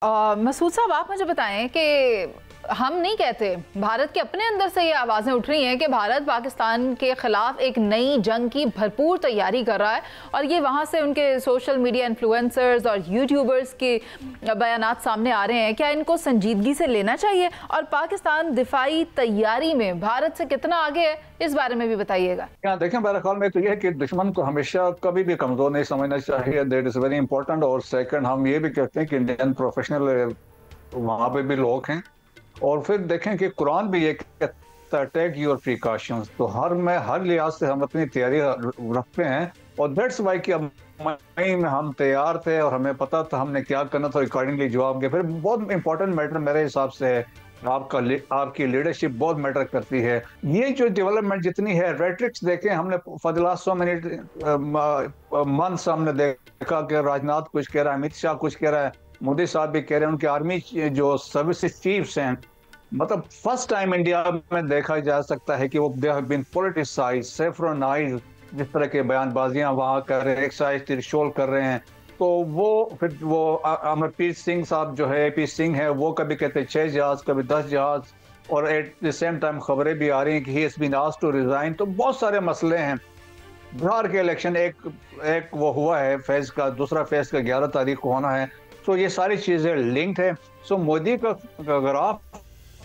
मसूद साहब, आप मुझे बताएं कि हम नहीं कहते, भारत के अपने अंदर से ये आवाज़ें उठ रही हैं कि भारत पाकिस्तान के ख़िलाफ़ एक नई जंग की भरपूर तैयारी कर रहा है और ये वहाँ से उनके सोशल मीडिया इन्फ्लुएंसर्स और यूट्यूबर्स के बयानात सामने आ रहे हैं। क्या इनको संजीदगी से लेना चाहिए? और पाकिस्तान दिफाई तैयारी में भारत से कितना आगे है, इस बारे में भी बताइएगा। क्या देखें, मेरा ख्याल में तो यह है कि दुश्मन को हमेशा कभी भी कमज़ोर नहीं समझना चाहिए। That is very important. और सेकंड, हम ये भी कहते हैं कि इंडियन प्रोफेशनल वहाँ पे भी लोग हैं। और फिर देखें कि कुरान भी ये कहता है टेक योर प्रिकॉशंस। तो हर लिहाज से हम अपनी तैयारी रखते हैं। और दैट्स वाई कि अब मई में हम तैयार थे और हमें पता था हमने क्या करना था, अकॉर्डिंगली जवाब दिया। फिर बहुत इंपॉर्टेंट मैटर मेरे हिसाब से है आपकी लीडरशिप बहुत मैटर करती है। ये जो डेवलपमेंट जितनी है, रेट्रिक्स देखें हमने फॉर द लास्ट 100 मंथ्स हमने देखा कि राजनाथ कुछ कह रहा है, अमित शाह कुछ कह रहा है, मोदी साहब भी कह रहे हैं, उनके आर्मी जो सर्विसेज चीफ्स हैं, मतलब फर्स्ट टाइम इंडिया में देखा जा सकता है कि वो दे हैव बीन पॉलिटिसाइज्ड, सेफ्रोनाइज्ड। जिस तरह के बयानबाजियां वहां कर रहे हैं, एक्साइज त्रिशोल कर रहे हैं, तो वो फिर वो अमरप्रीत सिंह साहब जो है, AP सिंह है, वो कभी कहते हैं 6 जहाज, कभी 10 जहाज। और एट द सेम टाइम खबरें भी आ रही हैं कि he has been asked to resign. तो बहुत सारे मसले हैं। बिहार के इलेक्शन एक वो हुआ है फेज का, दूसरा फेज का 11 तारीख को होना है। तो ये सारी चीजें लिंक्ड है। सो मोदी का ग्राफ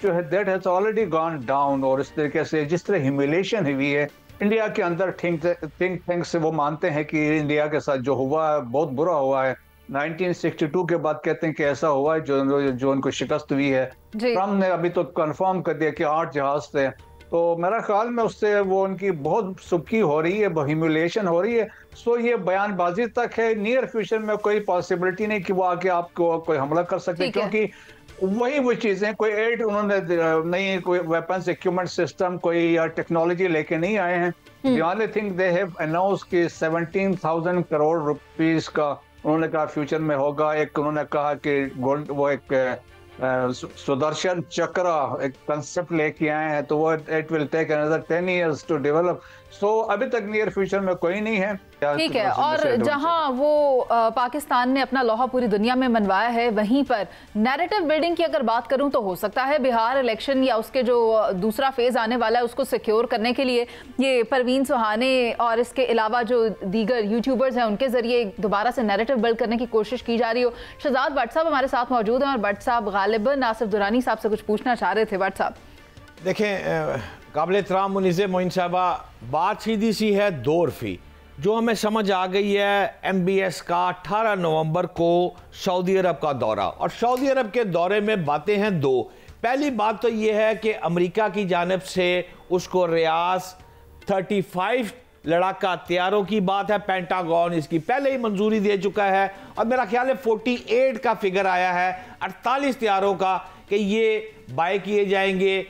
जो है that has already gone down. और इस तरीके से जिस तरह ह्यूमिलेशन हुई है इंडिया के अंदर, थिंक टैंक से वो मानते हैं कि इंडिया के साथ जो हुआ है बहुत बुरा हुआ है। 1962 के बाद कहते हैं कि ऐसा हुआ है जो उनको शिकस्त हुई है। ट्रम्प ने अभी तो कंफर्म कर दिया कि 8 जहाज थे। तो मेरा ख्याल में उससे वो उनकी बहुत सुखी हो रही है, ह्यूमिलेशन हो रही है। सो ये बयानबाजी तक है। नियर फ्यूचर में कोई पॉसिबिलिटी नहीं कि वो आके आपको कोई हमला कर सकते, क्योंकि वही वो चीजें, कोई एड उन्होंने नहीं, कोई वेपन्स इक्विपमेंट सिस्टम कोई या टेक्नोलॉजी लेके नहीं आए हैं। The only thing they have announce कि 17,000 करोड़ रुपीस का उन्होंने कहा फ्यूचर में होगा। एक उन्होंने कहा कि गोल्ड, वो एक सुदर्शन चक्र एक कंसेप्ट लेके आए हैं, तो वो it will take another 10 years to develop. So अभी तक नियर फ्यूचर में कोई नहीं है। ठीक है। और जहां वो पाकिस्तान ने अपना लोहा पूरी दुनिया में मनवाया है, वहीं पर नैरेटिव बिल्डिंग की अगर बात करूं तो हो सकता है बिहार इलेक्शन या उसके जो दूसरा फेज आने वाला है उसको सिक्योर करने के लिए ये परवीन सुहाने और इसके अलावा जो दीगर यूट्यूबर्स हैं उनके जरिए दोबारा से नैरेटिव बिल्ड करने की कोशिश की जा रही हो। शहजाद भट्ट साहब हमारे साथ मौजूद हैं और भट्ट साहब गालिबन आसिफ दुरानी साहब से कुछ पूछना चाह रहे थे। भट्ट साहब देखें, काबिल एहतराम मुनीज़ मोइन साहबा, बात सीधी सी है, दो रफ़ी जो हमें समझ आ गई है। MBS का 18 नवंबर को सऊदी अरब का दौरा, और सऊदी अरब के दौरे में बातें हैं दो। पहली बात तो ये है कि अमेरिका की जानिब से उसको रियाज 35 लड़ाका हथियारों की बात है, पेंटागन इसकी पहले ही मंजूरी दे चुका है। और मेरा ख्याल है 48 का फिगर आया है 48 हथियारों का कि ये बाय किए जाएंगे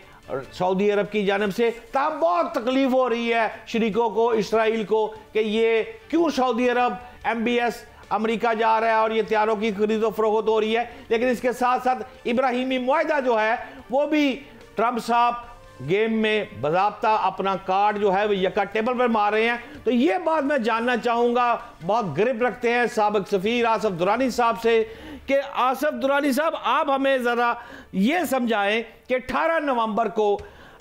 सऊदी अरब की जानिब से। तब बहुत तकलीफ हो रही है शरीकों को, इसराइल को, कि ये क्यों सऊदी अरब MBS अमेरिका जा रहा है और ये हथियारों की खरीदो फरोख्त हो रही है। लेकिन इसके साथ साथ इब्राहिमी मुआहदा जो है वो भी ट्रंप साहब गेम में बाज़ाब्ता अपना कार्ड जो है वो यका टेबल पर मार रहे हैं। तो ये बात मैं जानना चाहूँगा, बहुत ग्रिप रखते हैं साबिक सफ़ीर आसिफ दुरानी साहब से, कि आसिफ दुरानी साहब आप हमें ज़रा ये समझाएं कि 18 नवंबर को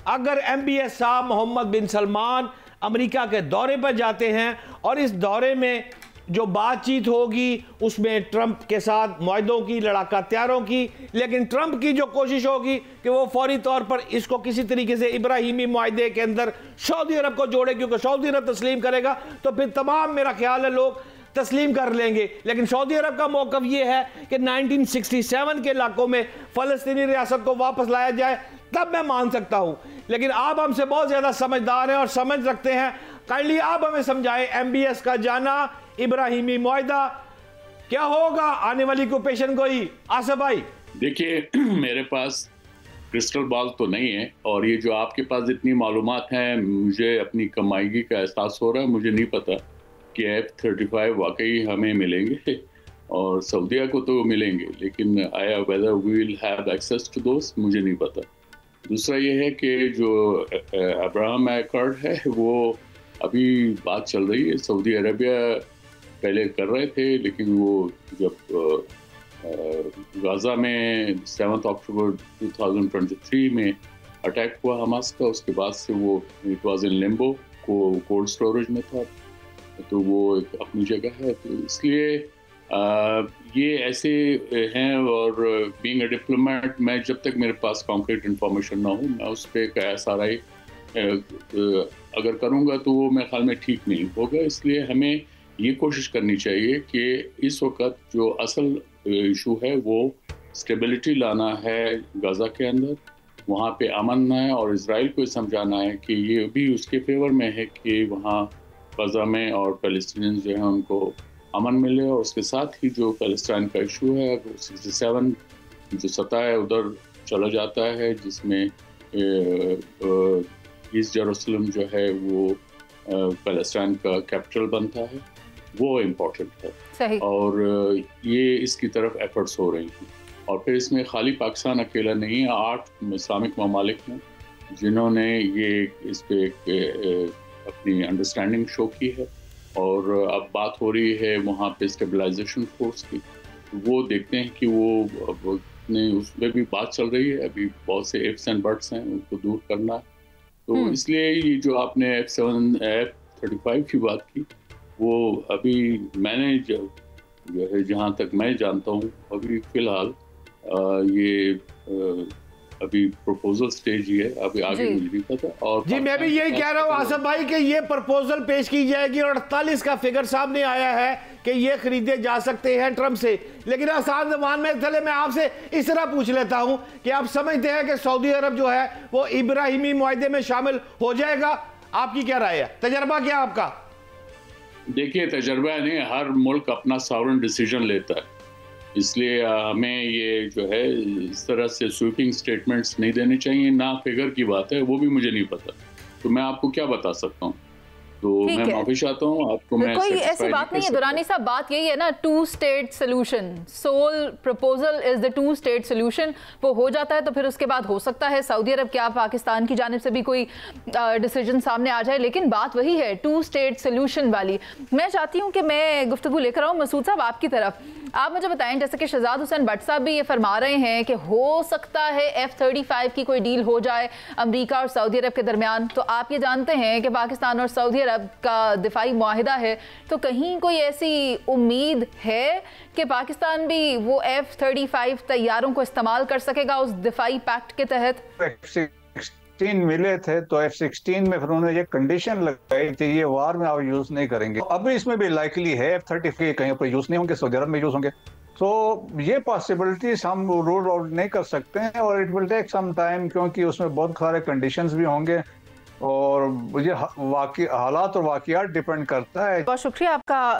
अगर MBS साहब मोहम्मद बिन सलमान अमेरिका के दौरे पर जाते हैं और इस दौरे में जो बातचीत होगी उसमें ट्रंप के साथ मुआहदों की, लड़ाका हथियारों की, लेकिन ट्रंप की जो कोशिश होगी कि वो फौरी तौर पर इसको किसी तरीके से इब्राहिमी मुआहदे के अंदर सऊदी अरब को जोड़े, क्योंकि सऊदी अरब तस्लीम करेगा तो फिर तमाम मेरा ख्याल है लोग तस्लीम कर लेंगे। लेकिन सऊदी अरब का मौक़िफ़ ये है कि 1967 के इलाकों में फ़लस्तीनी रियासत को वापस लाया जाए, तब मैं मान सकता हूँ। लेकिन आप हमसे बहुत ज़्यादा समझदार हैं और समझ रखते हैं, काइंडली आप हमें समझाएं MBS का जाना, इब्राहिमी मुआहदा क्या होगा आने वाली ऑक्यूपेशन को ही। आसिफ भाई देखिए, मेरे पास क्रिस्टल बॉल तो नहीं है, और ये जो आपके पास जितनी मालूमात हैं, मुझे अपनी कमाईगी का एहसास हो रहा है। मुझे नहीं पता कि F-35 वाकई हमें मिलेंगे और सऊदीया को तो मिलेंगे, लेकिन आया whether we will have access to those मुझे नहीं पता। दूसरा ये है कि जो अब्राहम एकॉर्ड है वो अभी बात चल रही है। सऊदी अरबिया पहले कर रहे थे, लेकिन वो जब गाजा में 7 अक्टूबर 2023 में अटैक हुआ हमास का, उसके बाद से वो इट वाज इन लिम्बो, को कोल्ड स्टोरेज में था, तो वो एक अपनी जगह है। तो इसलिए ये ऐसे हैं, और बीइंग अ डिप्लोमेट मैं जब तक मेरे पास कॉन्क्रीट इन्फॉर्मेशन ना हो मैं उस पर एक SRI अगर करूँगा तो वो मेरे ख्याल में ठीक नहीं होगा। इसलिए हमें ये कोशिश करनी चाहिए कि इस वक्त जो असल इशू है वो स्टेबिलिटी लाना है गाज़ा के अंदर, वहाँ पे अमन है, और इजराइल को समझाना है कि ये भी उसके फेवर में है कि वहाँ गाज़ा में और पैलेस्टीनियंस जो है उनको अमन मिले, और उसके साथ ही जो पैलेस्टाइन का इशू है 67 जो सतह है उधर चला जाता है, जिसमें ईस्ट जेरूसलम जो है वो पैलेस्टाइन का कैपिटल बनता है, वो इम्पोर्टेंट है। सही। और ये इसकी तरफ एफर्ट्स हो रही हैं, और फिर इसमें खाली पाकिस्तान अकेला नहीं है, 8 इस्लामिक ममालिक हैं जिन्होंने ये इस पे अपनी अंडरस्टैंडिंग शो की है, और अब बात हो रही है वहाँ पे स्टेबलाइजेशन फोर्स की, वो देखते हैं कि वो उसमें भी बात चल रही है, अभी बहुत से इफ्स एंड बट्स हैं, उनको दूर करना है। तो इसलिए ये जो आपने F-35 की बात की, वो अभी मैंने जो है जहाँ तक मैं जानता हूँ अभी फिलहाल ये अभी प्रपोजल स्टेज ही है, अभी आगे मुझे नहीं पता। और जी मैं भी यही कह रहा हूँ आसफ भाई कि ये प्रपोजल पेश की जाएगी और 48 का फिगर सामने आया है कि ये खरीदे जा सकते हैं ट्रम्प से। लेकिन आसान जबान में चले मैं आपसे इस तरह पूछ लेता हूं कि आप समझते हैं कि सऊदी अरब जो है वो इब्राहिमी मुआहदे में शामिल हो जाएगा? आपकी क्या राय है, तजर्बा क्या आपका? देखिए तजर्बा नहीं, हर मुल्क अपना सॉवरेन डिसीजन लेता है, इसलिए हमें ये जो है इस तरह से स्वीपिंग स्टेटमेंट्स नहीं देने चाहिए। ना फिगर की बात है वो भी मुझे नहीं पता, तो मैं आपको क्या बता सकता हूँ, तो मैं माफी चाहता हूँ आपको। मैं कोई ऐसी बात नहीं है दुरानी साहब, बात यही है ना, 2 state solution, sole proposal is the 2 state solution. वो हो जाता है तो फिर उसके बाद हो सकता है सऊदी अरब क्या पाकिस्तान की जानिब से भी कोई डिसीजन सामने आ जाए, लेकिन बात वही है 2 स्टेट सोल्यूशन वाली। मैं चाहती हूँ कि मैं गुफ्तगू लेकर आऊँ मसूद साहब आपकी तरफ। आप मुझे बताएं, जैसे कि शहजाद हुसैन भट्ट साहब भी ये फरमा रहे हैं कि हो सकता है F-35 की कोई डील हो जाए अमेरिका और सऊदी अरब के दरमियान, तो आप ये जानते हैं कि पाकिस्तान और सऊदी अरब का दिफाई मुआहिदा है, तो कहीं कोई ऐसी उम्मीद है कि पाकिस्तान भी वो F-35 तैयारों को इस्तेमाल कर सकेगा उस दिफाई पैक्ट के तहत? F-16 मिले थे तो F-16 में फिर उन्होंने ये कंडीशन लगाई थी ये वार में आप यूज नहीं करेंगे। अब इसमें भी लाइकली है F-35 कहीं पर यूज नहीं होंगे, सऊदी अरब में यूज होंगे, तो ये पॉसिबिलिटीज हम रूल आउट नहीं कर सकते हैं, और it will take some time, क्योंकि उसमें बहुत सारे कंडीशंस भी होंगे और ये हालात और वाकयात डिपेंड करता है। बहुत शुक्रिया आपका।